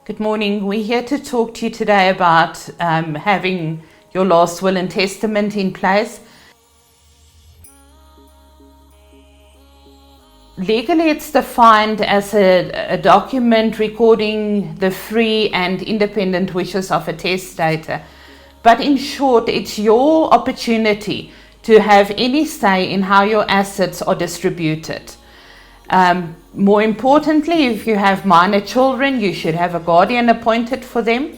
Good morning. We're here to talk to you today about having your last will and testament in place. Legally, it's defined as a document recording the free and independent wishes of a testator. But in short, it's your opportunity to have any say in how your assets are distributed. More importantly, if you have minor children, you should have a guardian appointed for them.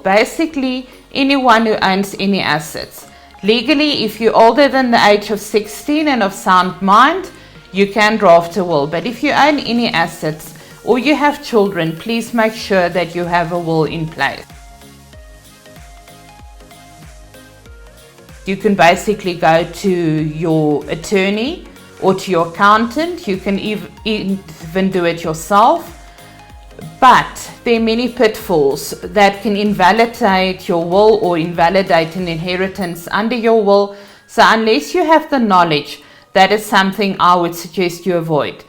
Basically, anyone who owns any assets. Legally, if you're older than the age of 16 and of sound mind, you can draft a will. But if you own any assets or you have children, please make sure that you have a will in place. You can basically go to your attorney or to your accountant. You can even do it yourself. But there are many pitfalls that can invalidate your will or invalidate an inheritance under your will. So unless you have the knowledge, that is something I would suggest you avoid.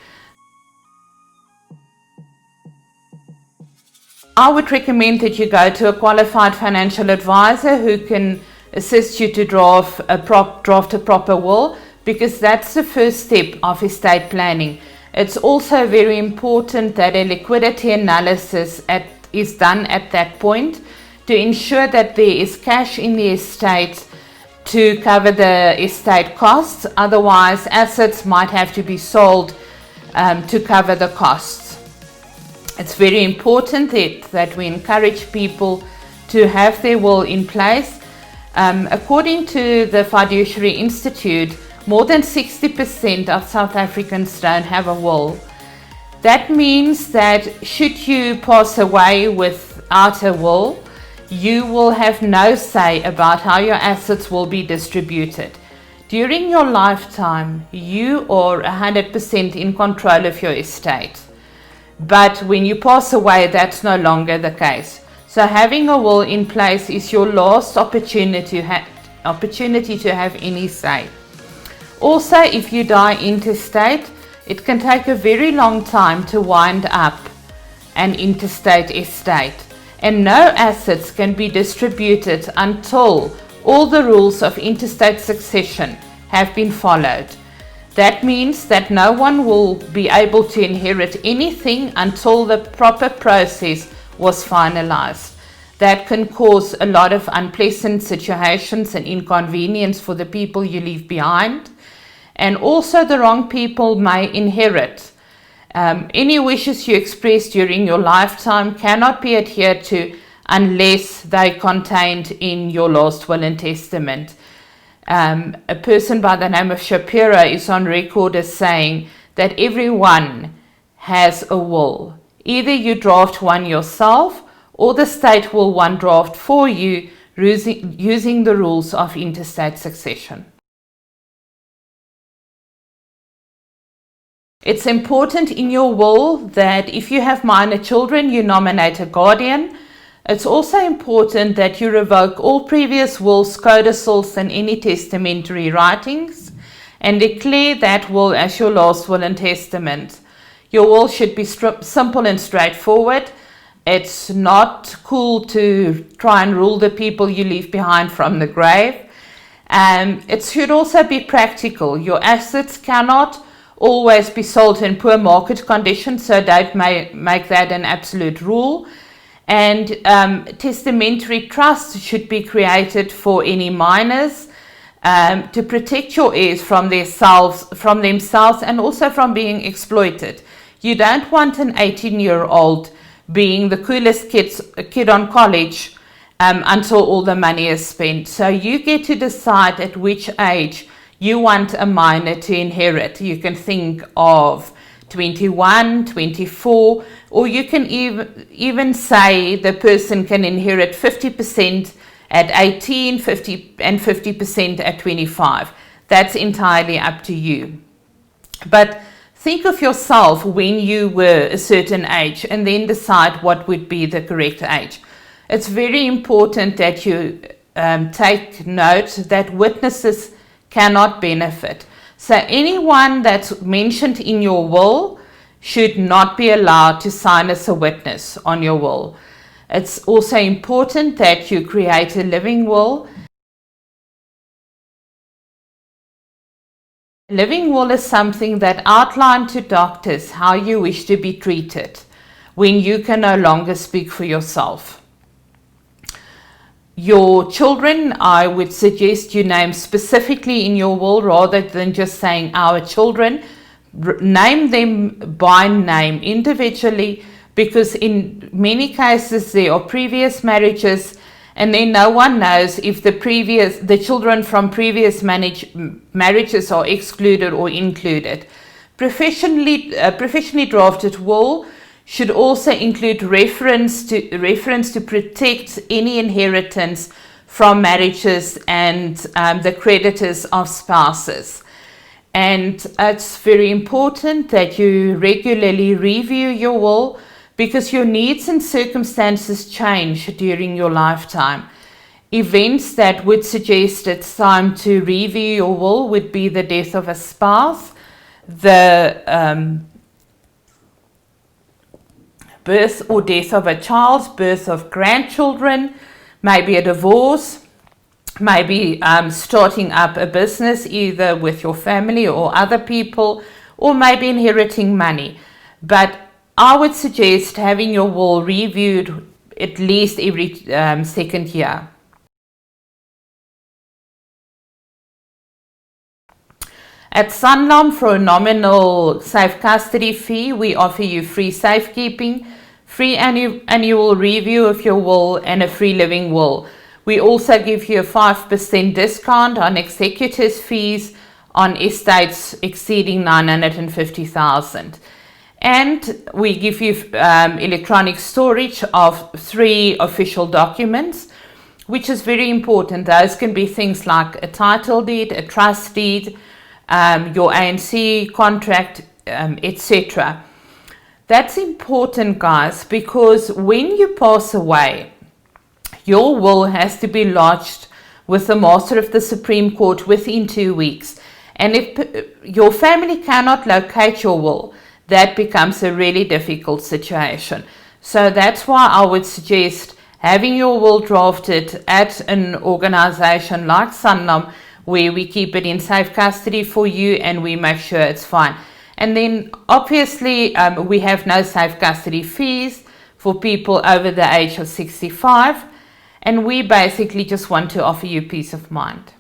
I would recommend that you go to a qualified financial advisor who can assist you to draft a proper will, because that's the first step of estate planning. It's also very important that a liquidity analysis is done at that point to ensure that there is cash in the estate to cover the estate costs. Otherwise, assets might have to be sold to cover the costs. It's very important that we encourage people to have their will in place. According to the Fiduciary Institute, more than 60% of South Africans don't have a will. That means that should you pass away without a will, you will have no say about how your assets will be distributed. During your lifetime, you are 100% in control of your estate. But when you pass away, that's no longer the case. So having a will in place is your last opportunity to have any say. Also, if you die intestate, it can take a very long time to wind up an intestate estate, and no assets can be distributed until all the rules of intestate succession have been followed. That means that no one will be able to inherit anything until the proper process was finalized. That can cause a lot of unpleasant situations and inconvenience for the people you leave behind. And also the wrong people may inherit. Any wishes you express during your lifetime cannot be adhered to unless they are contained in your last will and testament. A person by the name of Shapiro is on record as saying that everyone has a will. Either you draft one yourself or the state will one draft for you using the rules of intestate succession. It's important in your will that if you have minor children, you nominate a guardian. It's also important that you revoke all previous wills, codicils, and any testamentary writings and declare that will as your last will and testament. Your will should be simple and straightforward. It's not cool to try and rule the people you leave behind from the grave. It should also be practical. Your assets cannot always be sold in poor market conditions, so don't make that an absolute rule. And testamentary trusts should be created for any minors to protect your heirs from themselves and also from being exploited. You don't want an 18-year-old being the coolest kid on college until all the money is spent. So you get to decide at which age you want a minor to inherit. You can think of 21, 24, or you can even say the person can inherit 50% at 18, 50% at 25. That's entirely up to you. But think of yourself when you were a certain age and then decide what would be the correct age. It's very important that you take note that witnesses cannot benefit. So anyone that's mentioned in your will, should not be allowed to sign as a witness on your will. It's also important that you create a living will. A living will is something that outlines to doctors how you wish to be treated when you can no longer speak for yourself. Your children, I would suggest you name specifically in your will rather than just saying our children. Name them by name individually, because in many cases there are previous marriages and then no one knows if the children from previous marriages are excluded or included. Professionally drafted will should also include reference to protect any inheritance from marriages and the creditors of spouses. And it's very important that you regularly review your will, because your needs and circumstances change during your lifetime. Events that would suggest it's time to review your will would be the death of a spouse, the birth or death of a child, birth of grandchildren, maybe a divorce, maybe starting up a business either with your family or other people, or maybe inheriting money. But I would suggest having your will reviewed at least every second year. At Sanlam, for a nominal safe custody fee, we offer you free safekeeping, free annual review of your will, and a free living will. We also give you a 5% discount on executors' fees on estates exceeding 950,000. And we give you electronic storage of 3 official documents, which is very important. Those can be things like a title deed, a trust deed, your ANC contract, etc. That's important, guys, because when you pass away, your will has to be lodged with the Master of the Supreme Court within 2 weeks. And if your family cannot locate your will, that becomes a really difficult situation. So that's why I would suggest having your will drafted at an organization like Sanlam, where we keep it in safe custody for you and we make sure it's fine. And then obviously we have no safe custody fees for people over the age of 65, and we basically just want to offer you peace of mind.